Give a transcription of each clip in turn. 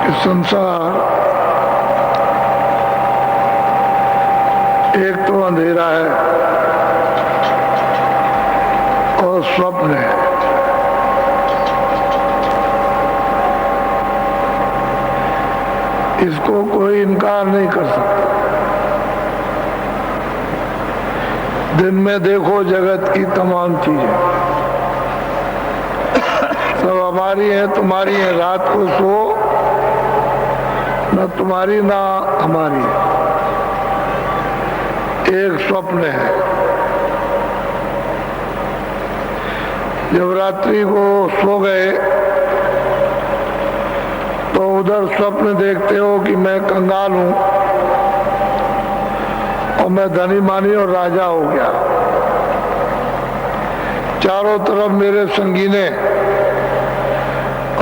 कि संसार एक तो अंधेरा है और स्वप्न है। इसको कोई इनकार नहीं कर सकता। दिन में देखो जगत की तमाम चीजें सब हमारी है, तुम्हारी है। रात को सो, न तुम्हारी ना हमारी, एक स्वप्न है। जब रात्रि को सो गए तो उधर स्वप्न देखते हो कि मैं कंगाल हूं और मैं धनी मानी और राजा हो गया। चारों तरफ मेरे संगीने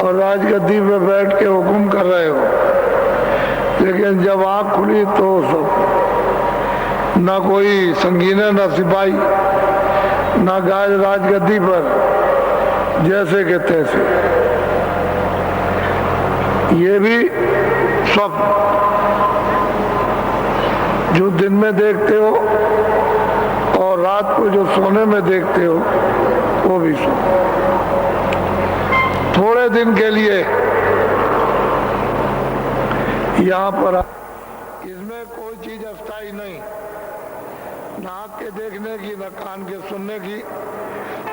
और राजगद्दी पे बैठ के हुक्म कर रहे हो। लेकिन जब आंख खुली तो सब ना कोई संगीने, ना सिपाही, ना गाज राजगद्दी पर, जैसे के तैसे। ये भी स्वप्न जो दिन में देखते हो और रात को जो सोने में देखते हो वो भी स्वप्न। थोड़े दिन के लिए यहाँ पर, इसमें कोई चीज अस्थायी नहीं, न आँख के देखने की, न कान के सुनने की,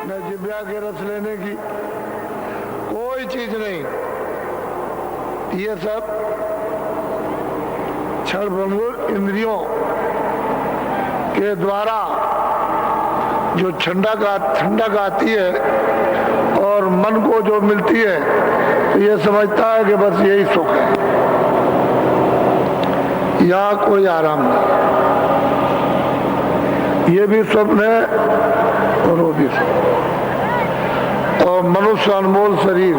न जिब्या के रस लेने की, कोई चीज नहीं। ये सब क्षण भंगुर इंद्रियों के द्वारा जो ठंडक आती है और मन को जो मिलती है, तो ये समझता है कि बस यही सुख है, यहाँ कोई आराम नहीं। ये भी स्वप्न है और वो भी स्वप्न। और मनुष्य अनमोल शरीर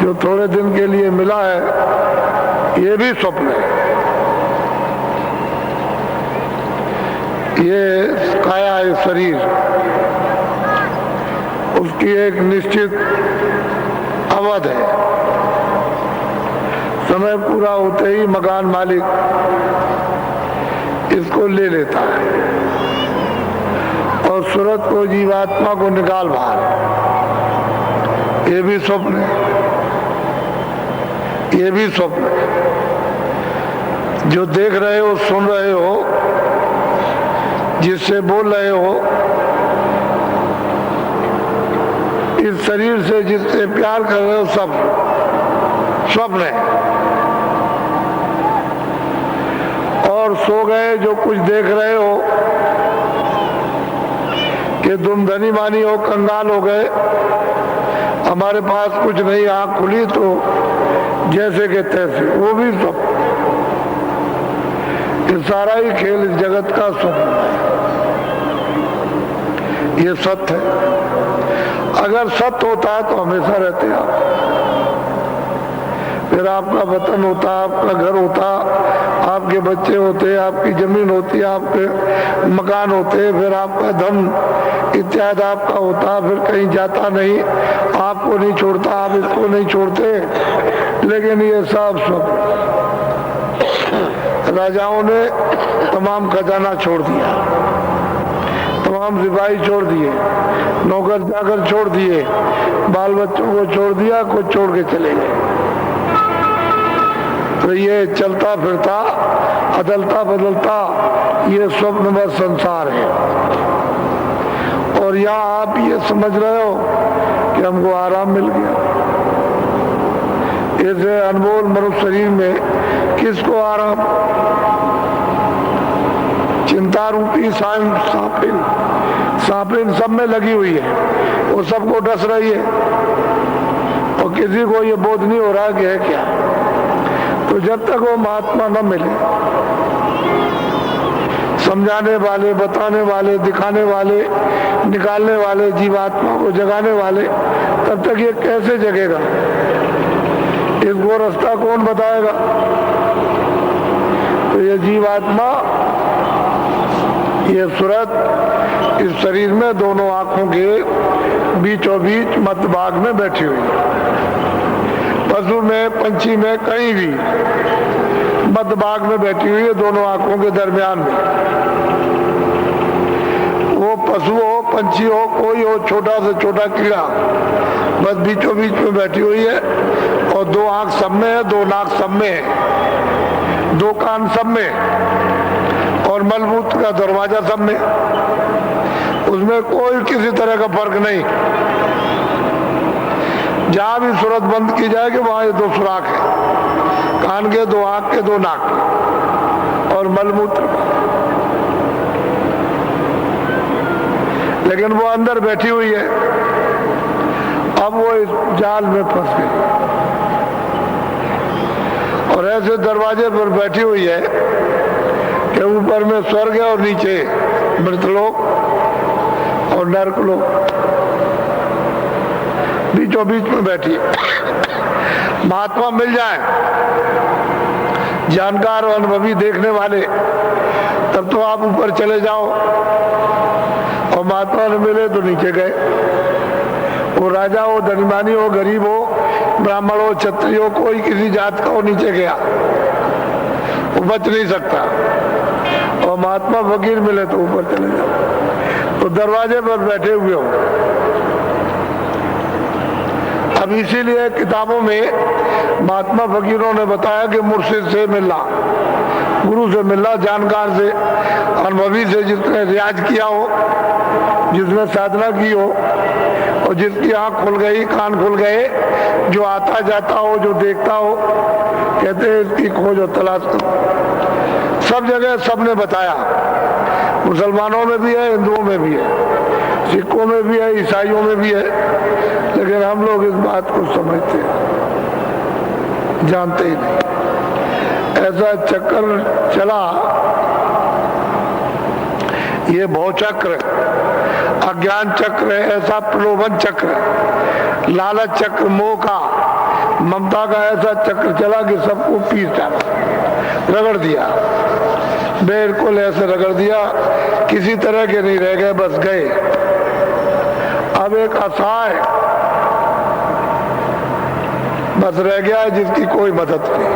जो थोड़े दिन के लिए मिला है, ये भी स्वप्न है। ये काया है शरीर, उसकी एक निश्चित अवध है। समय पूरा होते ही मकान मालिक इसको ले लेता है और सूरत को, जीवात्मा को निकाल बाहर। ये भी स्वप्न है, ये भी स्वप्न है। जो देख रहे हो, सुन रहे हो, जिससे बोल रहे हो, इस शरीर से जिससे प्यार कर रहे हो, सब स्वप्न है। और सो गए जो कुछ देख रहे हो कि तुम धनी मानी हो, कंगाल हो गए, हमारे पास कुछ नहीं, आंख खुली तो जैसे के तैसे, वो भी स्वप्न। ये सारा ही खेल इस जगत का स्वप्न है। ये सत्य है। अगर सत्य होता तो हमेशा रहते आप, फिर आपका वतन होता, आपका घर होता, आपके बच्चे होते, आपकी जमीन होती, आपके मकान होते, फिर आपका धन इत्यादि आपका होता, फिर कहीं जाता नहीं, आपको नहीं छोड़ता, आप इसको नहीं छोड़ते। लेकिन ये सब राजाओं ने तमाम खजाना छोड़ दिया, तमाम सिपाही छोड़ दिए, नौकर चाकर छोड़ दिए, बाल बच्चों को छोड़ दिया, कुछ छोड़ के चले गए। तो ये चलता फिरता, अदलता बदलता, ये स्वप्न में संसार है। और यहाँ आप ये समझ रहे हो कि हमको आराम मिल गया। ऐसे अनमोल मनुष्य शरीर में किसको आराम? चिंता रूपी सांपिन सब में लगी हुई है, वो सबको डस रही है और किसी को ये बोध नहीं हो रहा कि है क्या। तो जब तक वो महात्मा न मिले, समझाने वाले, बताने वाले, दिखाने वाले, निकालने वाले, जीवात्मा को जगाने वाले, तब तक ये कैसे जगेगा? इसको रास्ता कौन बताएगा? तो ये जीवात्मा, ये सूरत इस शरीर में दोनों आंखों के बीचों बीच मध्य भाग में बैठी हुई है। बस पशु में, पंछी में, कहीं भी मध्य भाग में बैठी हुई है, दोनों आंखों के दरमियान में। वो पशु हो, पंछी हो, कोई हो, छोटा से छोटा कीड़ा, बस बीचों बीच में बैठी हुई है। और दो आंख सब में है, दो नाक सब में है, दो कान सब में, और मलमूत्र का दरवाजा सब में। उसमें कोई किसी तरह का फर्क नहीं। जहां भी सूरत बंद की जाएगी वहां ये दो सुराख है, कान के, दो आंख के, दो नाक के और मलमूत्र। लेकिन वो अंदर बैठी हुई है। अब वो इस जाल में फंस गई और ऐसे दरवाजे पर बैठी हुई है कि ऊपर में स्वर्ग है और नीचे मृतलोक और नरकलोक, बीचों बीच में बैठी है। महात्मा मिल जाए, जानकार और अनुभवी देखने वाले, तब तो आप ऊपर चले जाओ, और महात्मा ने मिले तो नीचे गए। वो राजा हो, धनीमानी हो, गरीब हो, ब्राह्मण हो, क्षत्रिय हो, कोई किसी जात का हो, नीचे गया वो बच नहीं सकता। और महात्मा फकीर मिले तो ऊपर चले जाओ। तो दरवाजे पर बैठे हुए हो। अब इसीलिए किताबों में महात्मा फकीरों ने बताया कि मुर्शिद से मिलना, गुरु से मिलना, जानकार से, अनुभवी से, जिसने रियाज किया हो, जिसने साधना की हो, और जिसकी आंख खुल गई, कान खुल गए, जो आता जाता हो, जो देखता हो, कहते हैं इसकी खोज और तलाश करो। सब जगह सबने बताया, मुसलमानों में भी है, हिंदुओं में भी है, सिखों में भी है, ईसाइयों में भी है। लेकिन हम लोग इस बात को समझते हैं, जानते ही नहीं। ऐसा चक्कर चला, ये भवचक्र, अज्ञान चक्र है, ऐसा प्रलोभन चक्र, लालच चक्र, मोह का, ममता का ऐसा चक्र चला कि सबको पीस डाला, रगड़ दिया, बिल्कुल ऐसे रगड़ दिया, किसी तरह के नहीं रह गए, बस गए। अब एक असहाय बस रह गया है जिसकी कोई मदद नहीं।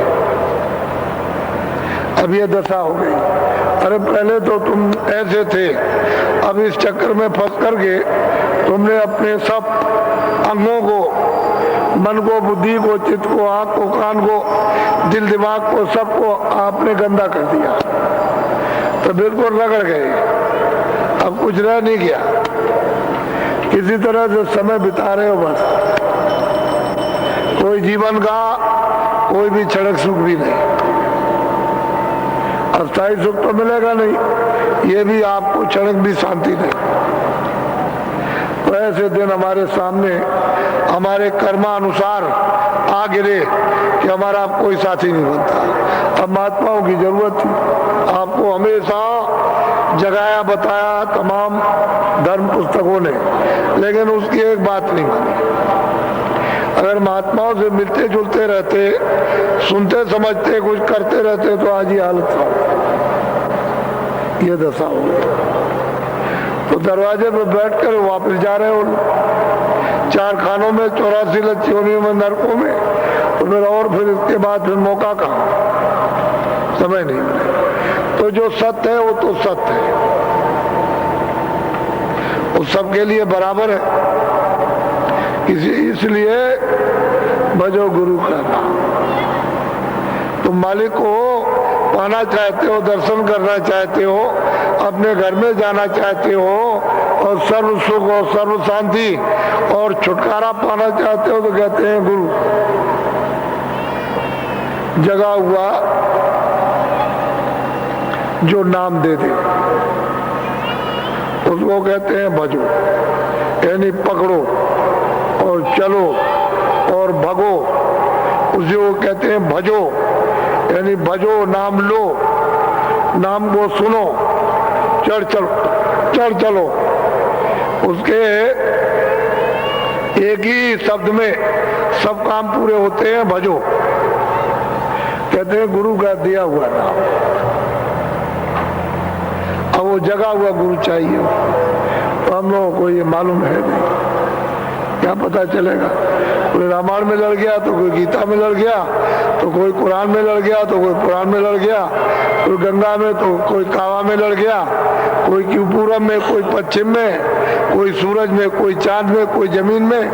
अब ये दशा हो गई। अरे पहले तो तुम ऐसे थे, अब इस चक्कर में फंस करके तुमने अपने सब अंगों को, मन को, बुद्धि को, चित्त को, आंख को, कान को, दिल दिमाग को, सबको आपने गंदा कर दिया, तो बिल्कुल रगड़ गए। अब कुछ रह नहीं गया, किसी तरह से समय बिता रहे हो बस। कोई जीवन का कोई भी क्षणिक सुख भी नहीं, अस्थायी सुख तो मिलेगा नहीं, ये भी आपको क्षणिक भी शांति नहीं। तो ऐसे दिन हमारे सामने हमारे कर्मानुसार आ गिरे कि हमारा अब कोई साथी नहीं बनता। अब महात्माओं की जरूरत थी, आपको हमेशा जगाया, बताया तमाम धर्म पुस्तकों ने, लेकिन उसकी एक बात नहीं मानी। अगर महात्माओं से मिलते जुलते रहते, सुनते समझते, कुछ करते रहते, तो आज ही हालत था, ये दशा हो गई। तो दरवाजे पर बैठकर वापस जा रहे हो, 4 खानों में, 84 लच्छियों में, नरकों में, तो फिर इसके बाद फिर मौका कहाँ, समय नहीं मिले। तो जो सत्य है वो तो सत्य है, वो सबके लिए बराबर है। इसलिए भजो गुरु का नाम। तुम मालिक को पाना चाहते हो, दर्शन करना चाहते हो, अपने घर में जाना चाहते हो, और सर्व सुख और सर्व शांति और छुटकारा पाना चाहते हो, तो कहते हैं गुरु। जगा हुआ जो नाम दे दे उसको कहते हैं भजो, यानी पकड़ो और चलो और भगो, उसे वो कहते हैं भजो, यानी भजो, नाम लो, नाम को सुनो, चढ़ चलो। उसके एक ही शब्द में सब काम पूरे होते हैं, भजो। कहते हैं गुरु का दिया हुआ नाम। अब वो जगा हुआ गुरु चाहिए, तो हम लोगों को ये मालूम है नहीं, क्या पता चलेगा। कोई रामायण में लड़ गया तो कोई गीता में लड़ गया, तो कोई कुरान में लड़ गया तो कोई पुराण में लड़ गया, कोई गंगा में तो कोई कावा में लड़ गया, कोई पूरब में, कोई पश्चिम में, कोई सूरज में, कोई चांद में, कोई जमीन में,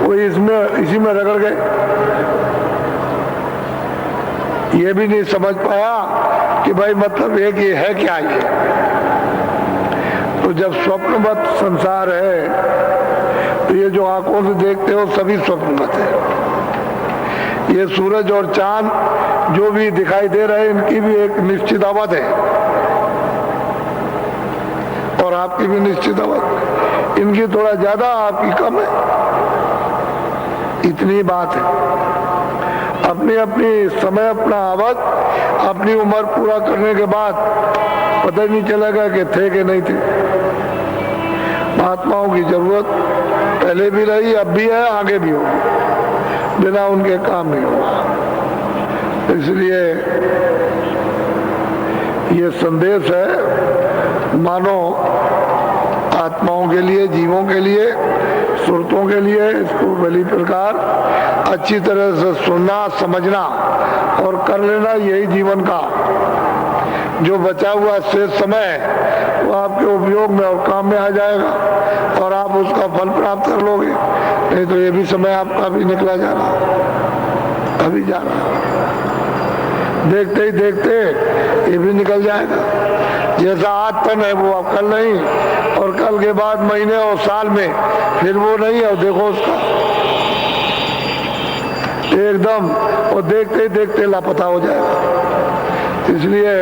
कोई इसमें इसी में रगड़ गए। ये भी नहीं समझ पाया कि भाई मतलब एक ये है क्या ये। तो जब स्वप्नवत संसार है तो ये जो आंखों से देखते हो सभी स्वप्नवत है। ये सूरज और चांद जो भी दिखाई दे रहे हैं इनकी भी एक निश्चित अवध है और आपकी भी निश्चित अवध, इनकी थोड़ा ज्यादा आपकी कम है, इतनी बात है। अपनी अपनी समय, अपना अवध, अपनी उम्र पूरा करने के बाद पता ही नहीं चलेगा कि थे कि नहीं थे। महात्माओं की जरूरत पहले भी रही, अब भी है, आगे भी होगी, बिना उनके काम नहीं होगा। इसलिए ये संदेश है मानो आत्माओं के लिए, जीवों के लिए, सुरतों के लिए। इसको भली प्रकार अच्छी तरह से सुनना, समझना और कर लेना, यही जीवन का जो बचा हुआ शेष समय है वो आपके उपयोग में और काम में आ जाएगा और आप उसका फल प्राप्त कर लोगे। नहीं तो ये भी समय आपका भी निकला जा रहा, अभी जा रहा, देखते ही देखते ये भी निकल जाएगा। जैसा आज तन है वो अब कल नहीं, और कल के बाद महीने और साल में फिर वो नहीं है। और देखो उसका एकदम, और देखते ही देखते लापता हो जाएगा। इसलिए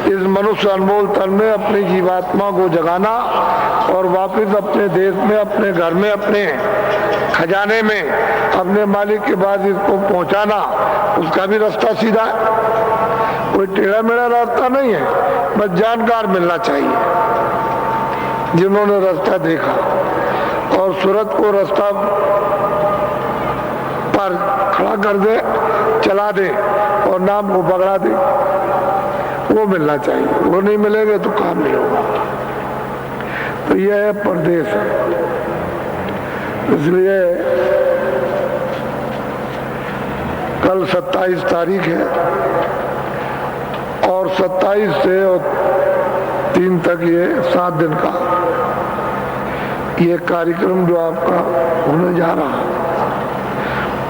इस मनुष्य अनमोल तन में अपनी जीवात्मा को जगाना और वापस अपने देश में, अपने घर में, अपने खजाने में, अपने मालिक के पास इसको पहुंचाना, उसका भी रास्ता सीधा है, कोई टेढ़ा मेढ़ा रास्ता नहीं है। बस जानकार मिलना चाहिए जिन्होंने रास्ता देखा और सूरत को रास्ता पर खड़ा कर दे, चला दे और नाम को पकड़ा दे, वो मिलना चाहिए। वो नहीं मिलेगा तो काम नहीं होगा। तो यह है परदेश है। इसलिए कल 27 तारीख है और 27 से और 3 तक ये 7 दिन का ये कार्यक्रम जो आपका होने जा रहा है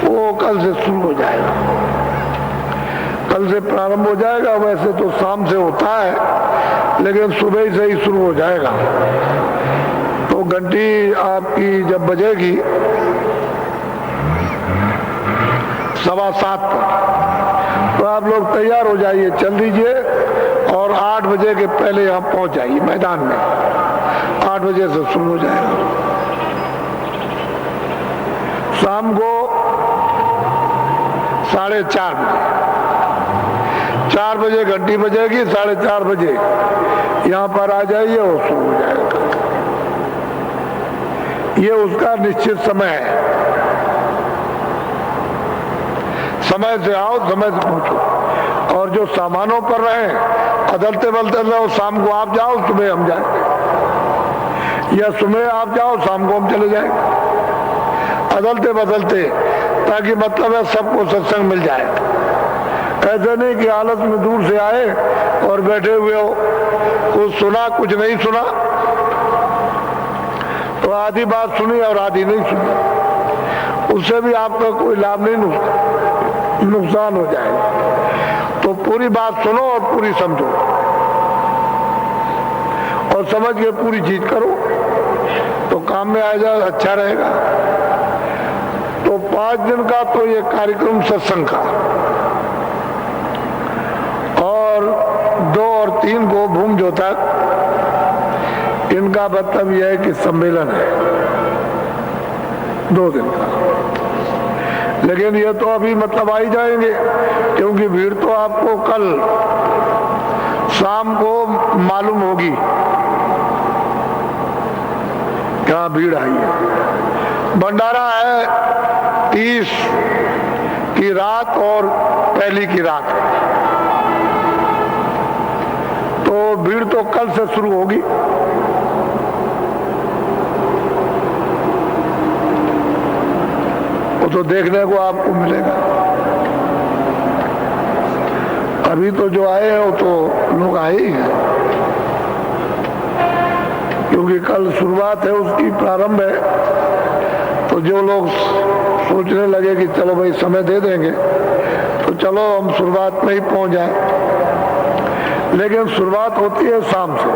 वो कल से शुरू हो जाएगा। कल से प्रारंभ हो जाएगा। वैसे तो शाम से होता है लेकिन सुबह से ही शुरू हो जाएगा। तो घंटी आपकी जब बजेगी 7:15 पर तो आप लोग तैयार हो जाइए, चल दीजिए और 8 बजे के पहले यहाँ पहुंच जाइए मैदान में। 8 बजे से शुरू हो जाएगा। शाम को 4:30 बजे, 4 बजे घंटी बजेगी, 4:30 बजे यहाँ पर आ जाइए और शुरू हो जाएगा। ये उसका निश्चित समय है। समय से आओ, समय से पहुंचो। और जो सामानों पर रहे अदलते बदलते रहो, शाम को आप जाओ, सुबह हम जाएंगे, या सुबह आप जाओ, शाम को हम चले जाएंगे, अदलते बदलते, ताकि मतलब है सबको सत्संग मिल जाए। ऐसा नहीं कि हालत में दूर से आए और बैठे हुए हो, कुछ सुना कुछ नहीं सुना, तो आधी बात सुनी और आधी नहीं सुनी, उससे भी आपका कोई लाभ नहीं, नुकसान हो जाएगा। तो पूरी बात सुनो और पूरी समझो और समझ के पूरी चीज करो तो काम में आ जाए, अच्छा रहेगा। तो 5 दिन का तो ये कार्यक्रम सत्संग का, और 2 और 3 को भूम ज्योतक, इनका मतलब यह है कि सम्मेलन है 2 दिन का। लेकिन ये तो अभी मतलब आ ही जाएंगे, क्योंकि भीड़ तो आपको कल शाम को मालूम होगी क्या भीड़ आई है। भंडारा है 30 की रात और पहली की रात, तो भीड़ तो कल से शुरू होगी। वो तो देखने को आपको मिलेगा। अभी तो जो आए हैं वो तो लोग आए ही हैं, क्योंकि कल शुरुआत है उसकी, प्रारंभ है। तो जो लोग सोचने लगे कि चलो भाई समय दे देंगे, तो चलो हम शुरुआत में ही पहुंच जाए। लेकिन शुरुआत होती है शाम से,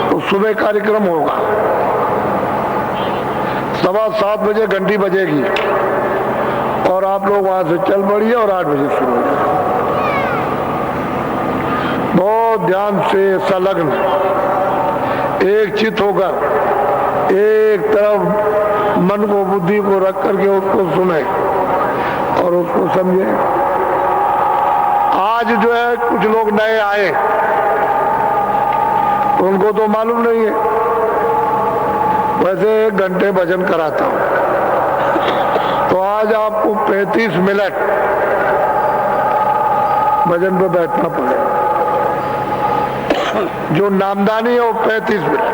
तो सुबह कार्यक्रम होगा, 7:15 बजे घंटी बजेगी और आप लोग वहां से चल पड़िए और 8 बजे शुरू हो जाए। बहुत ध्यान से संलग्न एक चित होकर एक तरफ मन को, बुद्धि को रख करके उसको सुने और उसको समझे। आज जो है कुछ लोग नए आए, उनको तो मालूम नहीं है। वैसे 1 घंटे भजन कराता हूं, तो आज आपको 35 मिनट भजन पे बैठना पड़ेगा। जो नामदानी है वो 35 मिनट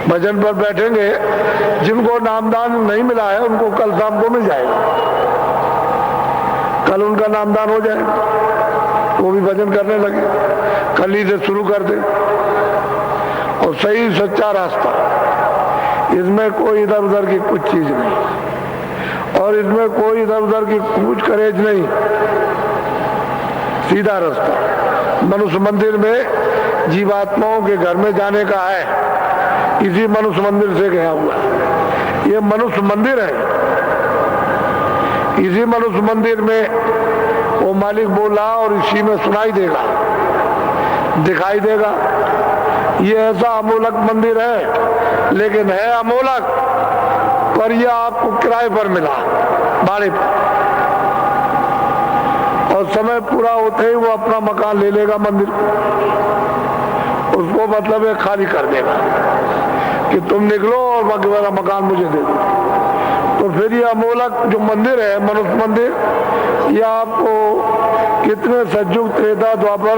भजन पर बैठेंगे। जिनको नामदान नहीं मिला है उनको कल शाम को मिल जाएगा, कल उनका नामदान हो जाएगा, वो भी भजन करने लगे। कल ही से शुरू कर दे, और सही सच्चा रास्ता, इसमें कोई इधर उधर की कुछ चीज नहीं, और इसमें कोई इधर उधर की कुछ करेज नहीं, सीधा रास्ता। मनुष्य मंदिर में जीवात्माओं के घर में जाने का है, इसी मनुष्य मंदिर से गया हुआ है। ये मनुष्य मंदिर है, इसी मनुष्य मंदिर में वो मालिक बोला और इसी में सुनाई देगा, दिखाई देगा। ये ऐसा अमोलक मंदिर है, लेकिन है अमोलक, पर यह आपको किराए पर मिला, भाड़े पर, और समय पूरा होते ही वो अपना मकान ले लेगा मंदिर को। उसको मतलब है खाली कर देगा कि तुम निकलो और मेरा मकान मुझे दे दो। तो फिर ये अमोलक जो मंदिर है, मनुष्य मंदिर, ये आपको कितने सतयुग, त्रेता, द्वापर,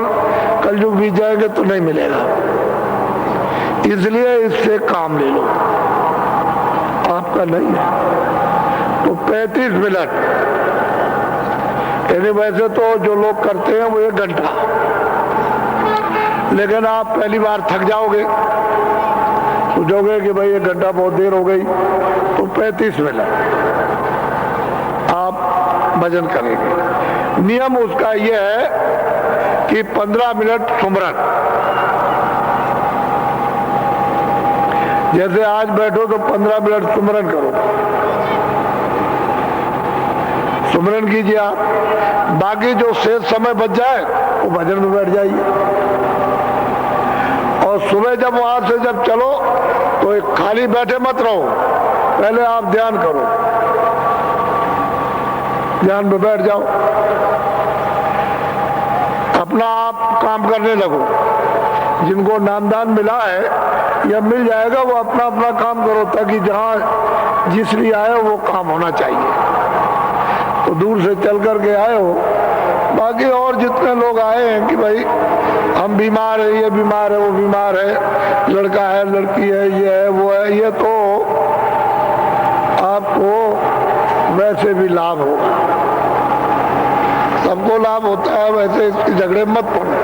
कलयुग बीत जाएंगे तो नहीं मिलेगा। इसलिए इससे काम ले लो, आपका नहीं है। तो 35 मिनट, यानी वैसे तो जो लोग करते हैं वो 1 घंटा, लेकिन आप पहली बार थक जाओगे, सोचोगे कि भाई 1 घंटा बहुत देर हो गई, तो 35 मिनट आप भजन करेंगे। नियम उसका यह है कि 15 मिनट सुमरन। जैसे आज बैठो तो 15 मिनट सुमरन करो, सुमरन कीजिए आप। बाकी जो शेष समय बच जाए वो भजन में बैठ जाइए। और सुबह जब वहां से जब चलो तो एक खाली बैठे मत रहो, पहले आप ध्यान करो, ध्यान में बैठ जाओ, अपना आप काम करने लगो। जिनको नामदान मिला है या मिल जाएगा, वो अपना अपना काम करो, ताकि जहां जिस लिए आए वो काम होना चाहिए। तो दूर से चल करके आए हो, बाकी और जितने लोग आए हैं कि भाई हम बीमार है, ये बीमार है, वो बीमार है, लड़का है, लड़की है, ये है, वो है, ये तो आपको वैसे भी लाभ होगा, सबको लाभ होता है। वैसे इसके झगड़े मत पड़ो,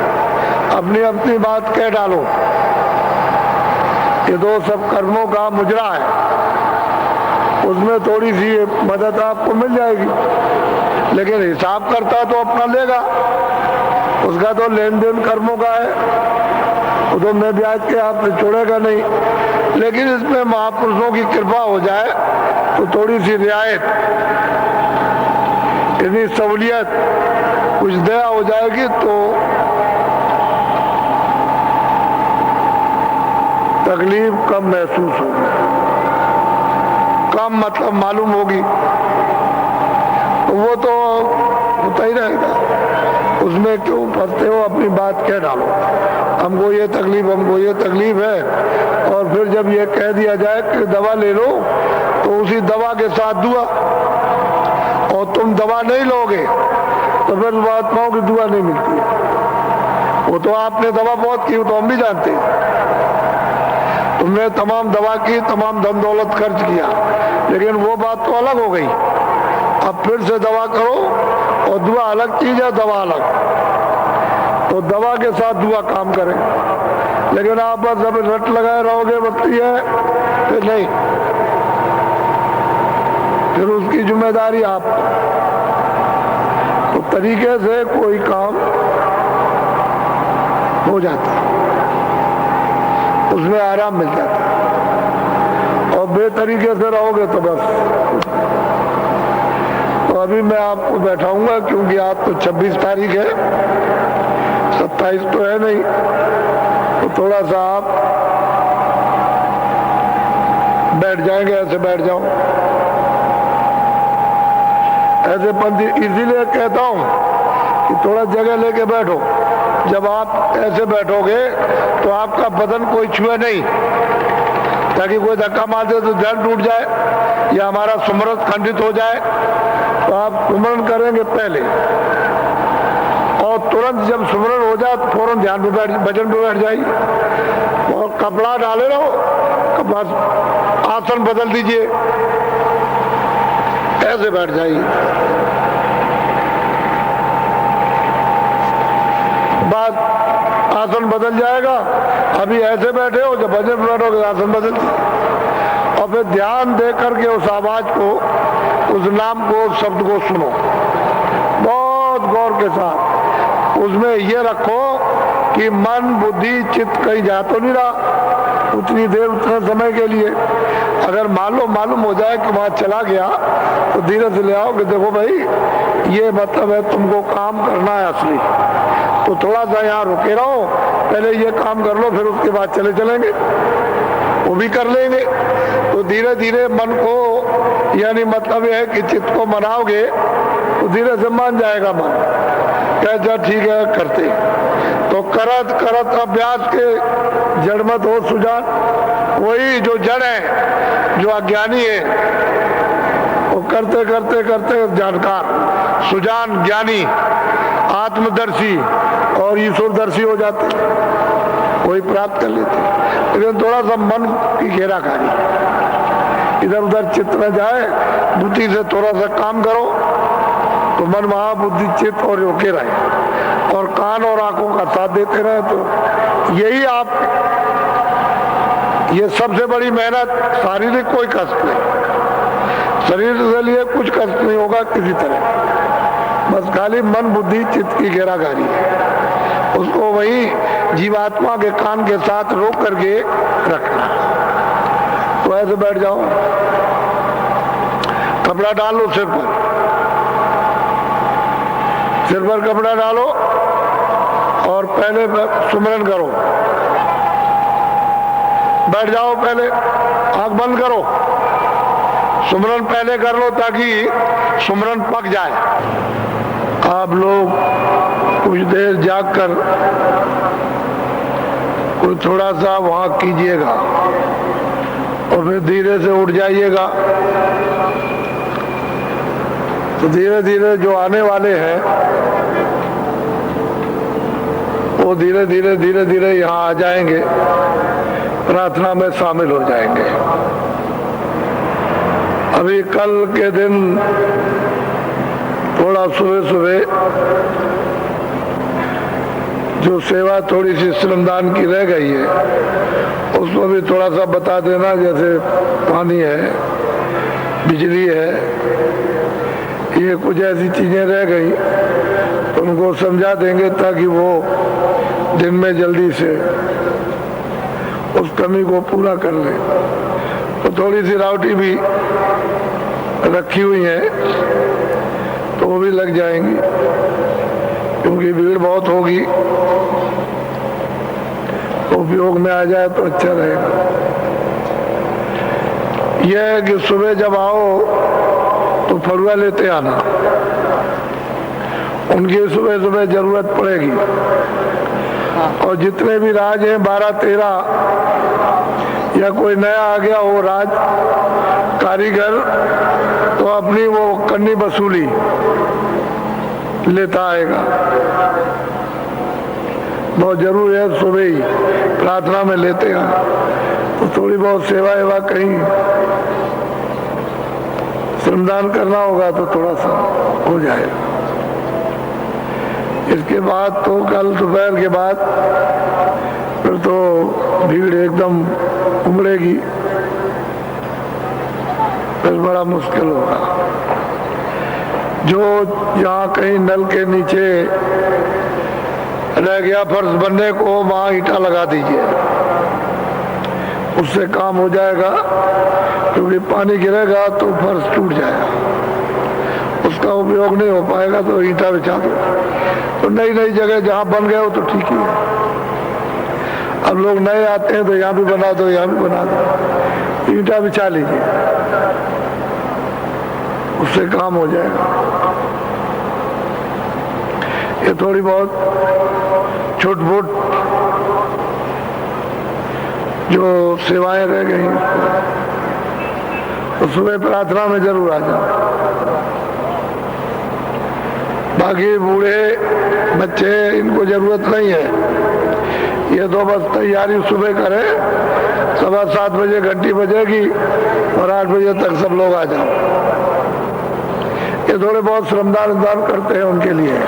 अपनी अपनी बात कह डालो। ये तो सब कर्मों का मुजरा है, उसमें थोड़ी सी मदद आपको मिल जाएगी, लेकिन हिसाब करता तो अपना लेगा, उसका तो लेन देन कर्मों का है, वो तो मैं ब्याज के आपसे छोड़ेगा नहीं। लेकिन इसमें महापुरुषों की कृपा हो जाए तो थोड़ी सी रियायत, इतनी सहूलियत, कुछ दया हो जाएगी तो तकलीफ कम महसूस होगी, कम मतलब मालूम होगी, वो तो होता ही रहेगा। उसमें क्यों फंसते हो, अपनी बात कह डालो, हमको ये तकलीफ, हमको ये तकलीफ है, और फिर जब ये कह दिया जाए कि दवा ले लो, तो उसी दवा के साथ दुआ, और तुम दवा नहीं लोगे तो फिर महात्माओं की दुआ नहीं मिलती है। वो तो आपने दवा बहुत की, तो हम भी जानते हैं, तुमने तमाम दवा की, तमाम धन दौलत खर्च किया, लेकिन वो बात तो अलग हो गई। अब फिर से दवा करो, और दुआ अलग चीज है, दवा अलग। तो दवा के साथ दुआ काम करे, लेकिन आप बस अभी रट लगाए रहोगे बत्ती है, फिर नहीं, फिर उसकी जिम्मेदारी आप। तो तरीके से कोई काम हो जाता है, उसमें आराम मिल जाता है, और बेतरीके से रहोगे तो बस। तो अभी मैं आपको बैठाऊंगा, क्योंकि आज तो 26 तारीख है, 27 तो है नहीं, तो थोड़ा सा आप बैठ जाएंगे, ऐसे बैठ जाओ, ऐसे पंथी। इसीलिए कहता हूं कि थोड़ा जगह लेके बैठो। जब आप ऐसे बैठोगे तो आपका बदन कोई छुए नहीं, ताकि कोई धक्का मार दे तो ध्यान टूट जाए या हमारा सुमरत खंडित हो जाए। तो आप सुमरन करेंगे पहले, और तुरंत जब सुमरन हो जाए फौरन ध्यान पे बैठ, भजन पे बैठ जाइए, और कपड़ा डाले रहो, बस आसन बदल दीजिए, ऐसे बैठ जाइए। बाद आसन बदल जाएगा। अभी ऐसे बैठे हो, जब भजन पे बैठोगे आसन बदल, और फिर ध्यान दे करके उस आवाज को, उस नाम को, उस शब्द को सुनो बहुत गौर के साथ। उसमें ये रखो कि मन बुद्धि चित्त कहीं जा तो नहीं रहा उतनी देर, उतना समय के लिए। अगर मालूम हो जाए कि वहां चला गया, तो धीरे से ले आओ कि देखो भाई ये मतलब है तुमको काम करना है असली, तो थोड़ा सा यहाँ रुके रहो, पहले ये काम कर लो, फिर उसके बाद चलेंगे, वो भी कर लेंगे। तो धीरे धीरे मन को, यानी मतलब यह है कि चित्त को मनाओगे तो धीरे से मान जाएगा मन, क्या ठीक है करते। तो करत करत अभ्यास के जड़ मत हो सुजान, वही जो जड़ है, जो अज्ञानी है, वो करते करते करते जानकार, सुजान, ज्ञानी, आत्मदर्शी और ईश्वरदर्शी हो जाते, वही प्राप्त कर लेते। लेकिन थोड़ा सा मन की घेराकारी, इधर उधर चित्त न जाए, बुद्धि से थोड़ा सा काम करो, तो मन महाबुद्धि चित्त और रोके रहे, और कान और आंखों का साथ देते रहे। तो यही आप, ये सबसे बड़ी मेहनत। शारीरिक कोई कष्ट नहीं, शरीर के लिए कुछ कष्ट नहीं होगा किसी तरह, बस खाली मन बुद्धि चित्त की घेराघारी है, उसको वही जीवात्मा के कान के साथ रोक करके रखना। तो ऐसे बैठ जाओ, कपड़ा डालो सिर पर कपड़ा डालो, और पहले सुमरन करो। बैठ जाओ, पहले आंख बंद करो, सुमरन पहले कर लो ताकि सुमरन पक जाए। आप लोग कुछ देर जाग कर कुछ थोड़ा सा वहां कीजिएगा, और फिर धीरे से उठ जाइएगा। तो धीरे धीरे जो आने वाले हैं वो धीरे धीरे यहाँ आ जाएंगे, प्रार्थना में शामिल हो जाएंगे। अभी कल के दिन थोड़ा सुबह जो सेवा थोड़ी सी श्रमदान की रह गई है, उसको भी थोड़ा सा बता देना। जैसे पानी है, बिजली है, ये कुछ ऐसी चीजें रह गई तो उनको समझा देंगे, ताकि वो दिन में जल्दी से उस कमी को पूरा कर ले। तो थोड़ी सी रावटी भी रखी हुई है, तो वो भी लग जाएंगी, क्योंकि भीड़ बहुत होगी, तो उपयोग में आ जाए तो अच्छा रहेगा। यह है कि सुबह जब आओ तो फरुआ लेते आना, उनकी सुबह जरूरत पड़ेगी। और जितने भी राज हैं 12-13, या कोई नया आ गया हो राज कारीगर, तो अपनी वो कन्नी वसूली लेता आएगा। बहुत जरूरी है सुबह ही प्रार्थना में लेते हैं, तो थोड़ी बहुत सेवा एवा कहीं श्रमदान करना होगा तो थोड़ा सा हो जाएगा। इसके बाद तो कल दोपहर के बाद फिर तो भीड़ एकदम उमड़ेगी, फिर बड़ा मुश्किल होगा। जो जहाँ कहीं नल के नीचे रह गया फर्श बनने को, वहाँ ईंटा लगा दीजिए, उससे काम हो जाएगा। क्योंकि पानी गिरेगा तो फर्श टूट जाएगा, उसका उपयोग नहीं हो पाएगा, तो ईंटा बिछा दो। तो नई नई जगह जहाँ बन गए हो तो ठीक ही है। अब लोग नए आते हैं तो यहाँ भी बना दो, यहाँ भी बना दो, ईंटा बिछा लीजिए, उससे काम हो जाएगा। ये थोड़ी बहुत छुट-फुट जो सेवाएं रह गई तो सुबह प्रार्थना में जरूर आ जाओ। बाकी बूढ़े बच्चे इनको जरूरत नहीं है, ये तो बस तैयारी सुबह करें। 7:15 बजे घंटी बजेगी और 8 बजे तक सब लोग आ जाओ। ये थोड़े बहुत श्रमदान करते हैं उनके लिए।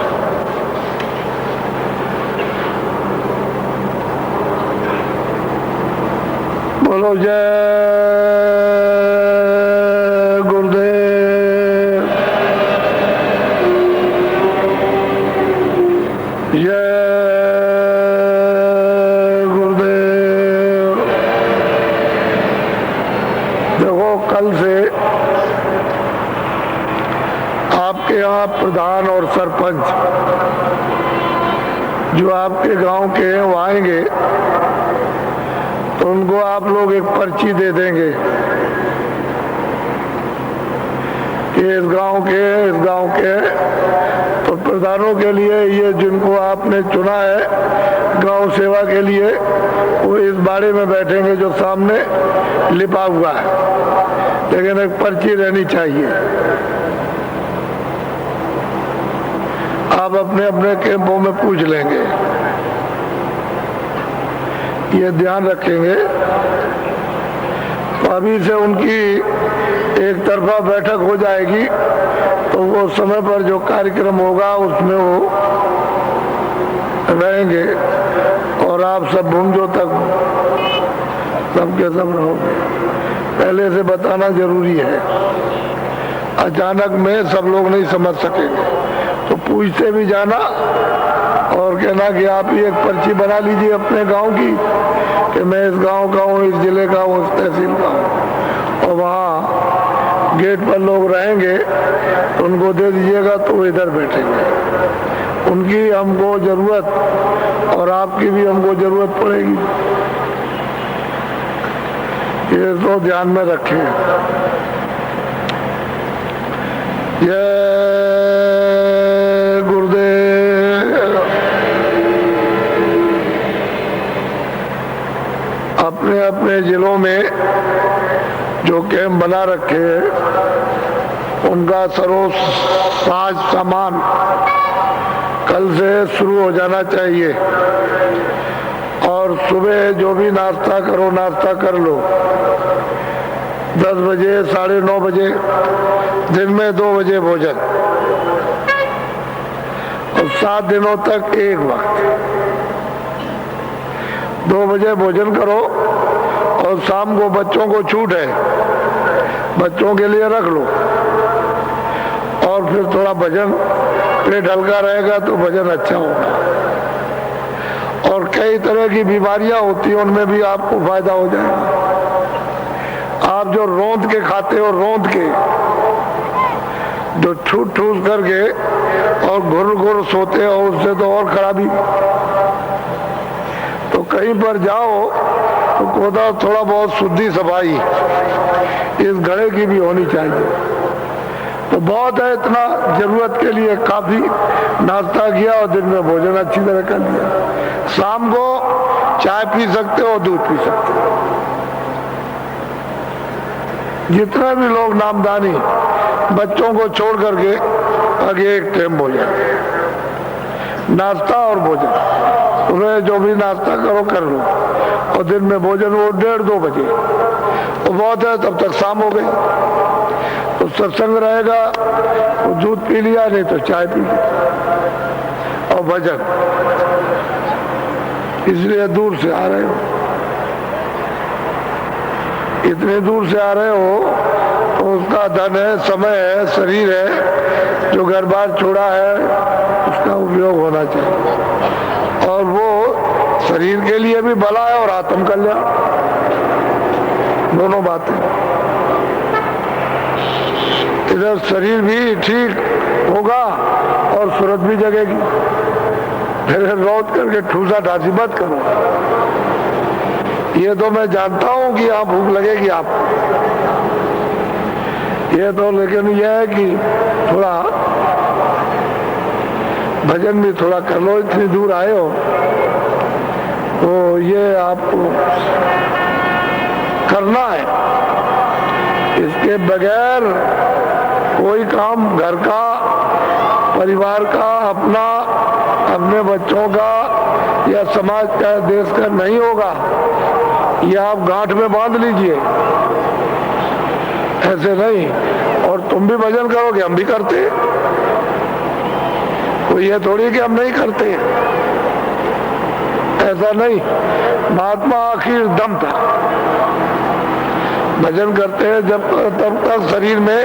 बोलो जय गुरुदेव, जय गुरुदेव। देखो कल से आपके यहाँ प्रधान और सरपंच जो आपके गांव के हैं वो आएंगे, तो उनको आप लोग एक पर्ची दे देंगे कि इस गांव के तो प्रधानों के लिए ये जिनको आपने चुना है गांव सेवा के लिए, वो इस बाड़े में बैठेंगे जो सामने लिपा हुआ है, लेकिन एक पर्ची रहनी चाहिए। आप अपने अपने कैंपों में पूछ लेंगे, ये ध्यान रखेंगे। तो अभी से उनकी एक तरफा बैठक हो जाएगी, तो वो समय पर जो कार्यक्रम होगा उसमें वो रहेंगे और आप सब भूंजो तक सबके सब रहोगे। पहले से बताना जरूरी है, अचानक में सब लोग नहीं समझ सकेंगे, तो पूछते भी जाना और कहना कि आप ही एक पर्ची बना लीजिए अपने गांव की कि मैं इस गांव का हूँ, इस जिले का हूँ, इस तहसील का हूँ। और वहाँ गेट पर लोग रहेंगे तो उनको दे दीजिएगा, तो वो इधर बैठेंगे। उनकी हमको जरूरत और आपकी भी हमको जरूरत पड़ेगी, ये तो ध्यान में रखें। जय गुरुदेव। अपने अपने जिलों में जो कैंप बना रखे हैं उनका सर्व साज सामान कल से शुरू हो जाना चाहिए। और सुबह जो भी नाश्ता करो, नाश्ता कर लो 10 बजे, 9:30 बजे, दिन में 2 बजे भोजन, और 7 दिनों तक एक वक्त 2 बजे भोजन करो। और शाम को बच्चों को छूट है, बच्चों के लिए रख लो, और फिर थोड़ा भजन, पेट हल्का रहेगा तो भजन अच्छा होगा। और कई तरह की बीमारियां होती हैं, उनमें भी आपको फायदा हो जाएगा। आप जो रौंद के खाते हो, रौंद के जो ठूस ठूस करके और घुर घुर सोते हो, उससे तो और खराबी। तो कहीं पर जाओ तो कोदा थोड़ा बहुत शुद्धि सफाई इस घड़े की भी होनी चाहिए। तो बहुत है, इतना जरूरत के लिए काफी नाश्ता किया और दिन में भोजन अच्छी तरह कर लिया। शाम को चाय पी सकते हो, दूध पी सकते हो। जितने भी लोग नामदानी बच्चों को छोड़ करके आगे एक टाइम भोजन, नाश्ता और भोजन, सुबह जो भी नाश्ता करो कर लो, और दिन में भोजन वो 1:30-2 बजे, वो बहुत है, तब तक शाम हो गई। तो सत्संग रहेगा तो दूध पी लिया, नहीं तो चाय पी ली, और भजन। इसलिए दूर से आ रहे हो, इतने दूर से आ रहे हो तो उसका धन है, समय है, शरीर है, जो घर बार छोड़ा है उसका उपयोग होना चाहिए। और वो शरीर के लिए भी भला है और आत्म कल्याण, दोनों बातें। इधर शरीर भी ठीक होगा और सूरत भी जगेगी। फिर लौट करके ठूसा ढांसी मत करो। ये तो मैं जानता हूं कि यहाँ भूख लगेगी आपको, ये तो, लेकिन यह है कि थोड़ा भजन भी थोड़ा कर लो। इतनी दूर आए हो तो ये आपको करना है। इसके बगैर कोई काम घर का, परिवार का, अपना, अपने बच्चों का या समाज का, देश का नहीं होगा। ये आप गांठ में बांध लीजिए, ऐसे नहीं। और तुम भी भजन करोगे, हम भी करते, तो ये थोड़ी कि हम नहीं करते, ऐसा नहीं। महात्मा आखिर दम था भजन करते हैं जब तब तक शरीर में,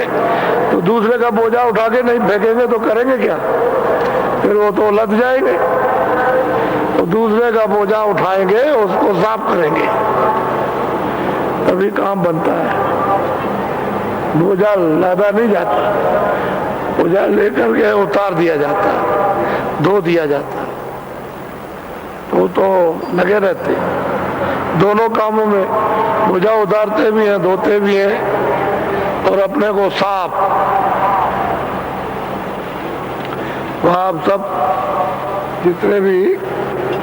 तो दूसरे का बोझा उठा के नहीं फेंकेंगे तो करेंगे क्या? फिर वो तो लद जाएंगे। तो दूसरे का बोझा उठाएंगे, उसको साफ करेंगे, तभी काम बनता है। बोझा लादा नहीं जाता, बोझा लेकर के उतार दिया जाता, धो दिया जाता। तो लगे रहते दोनों कामों में, बोझा उतारते भी हैं, धोते भी हैं, और अपने को साफ। तो आप सब जितने भी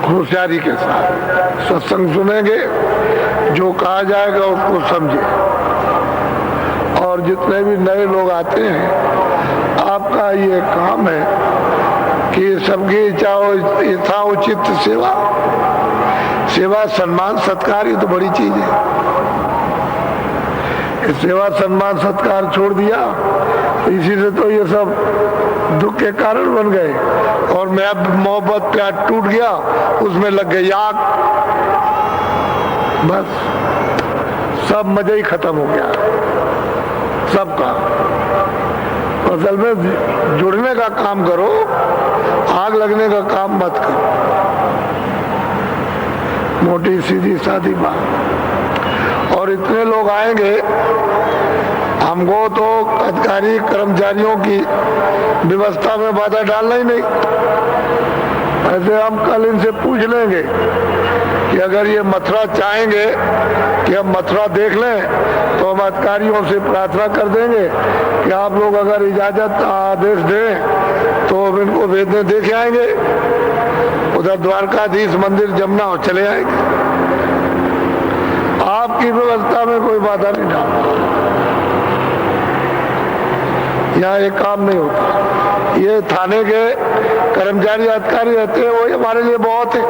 होशियारी के साथ सत्संग सुनेंगे, जो कहा जाएगा उसको समझे। और जितने भी नए लोग आते हैं, आपका ये काम है कि सबकी इच्छा उचित सेवा, सेवा सम्मान सत्कार, ये तो बड़ी चीज है। सेवा सम्मान सत्कार छोड़ दिया, इसी से तो ये सब दुख के कारण बन गए। और मैं अब मोहब्बत प्यार टूट गया, उसमें लग गई आग, बस सब मजा ही खत्म हो गया सबका। असल में जुड़ने का काम करो, आग लगने का काम मत करो। मोटी सीधी सादी बात। और इतने लोग आएंगे, हमको तो अधिकारी कर्मचारियों की व्यवस्था में बाधा डालना ही नहीं। ऐसे हम कल इनसे पूछ लेंगे कि अगर ये मथुरा चाहेंगे कि हम मथुरा देख लें, तो हम अधिकारियों से प्रार्थना कर देंगे कि आप लोग अगर इजाजत आदेश दें तो हम इनको भेजने देख आएंगे। उधर द्वारकाधीश मंदिर जमुना और चले आएंगे। आपकी व्यवस्था में कोई बाधा नहीं डालना, यहाँ ये काम नहीं होता। ये थाने के कर्मचारी अधिकारी रहते हैं, वही हमारे लिए बहुत है।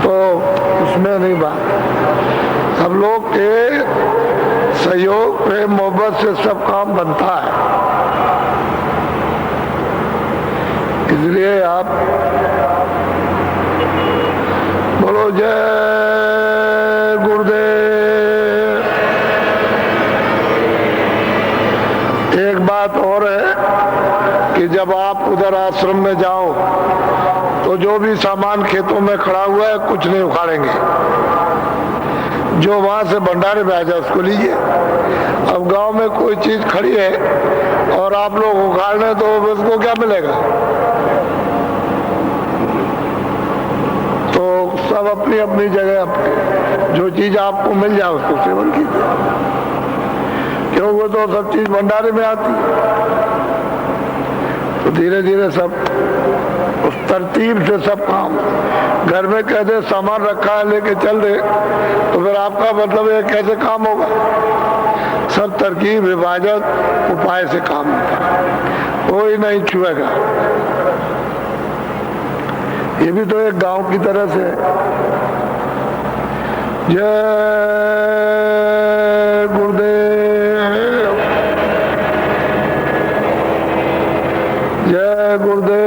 तो उसमें नहीं बात, सब लोग के सहयोग, प्रेम, मोहब्बत से सब काम बनता है। इसलिए आप बोलो जय गुरुदेव। एक बात और है कि जब आप उधर आश्रम में जाओ तो जो भी सामान खेतों में खड़ा हुआ है कुछ नहीं उखाड़ेंगे। जो वहां से भंडारे में आ जाए उसको लीजिए। अब गांव में कोई चीज खड़ी है और आप लोग उखाड़ लें तो उसको क्या मिलेगा? तो सब अपनी अपनी जगह, जो चीज आपको मिल जाए उसको सेवन कीजिए, क्यों वो तो सब चीज भंडारे में आती है। तो धीरे धीरे सब उस तरतीब से सब काम, घर में कैसे सामान रखा है लेके चल रहे, तो फिर आपका मतलब है कैसे काम होगा? सब तरकीब, हिफाजत, उपाय से काम होता है, कोई नहीं छुएगा। ये भी तो एक गांव की तरह से है। जय गुरुदेव, जय गुरुदेव।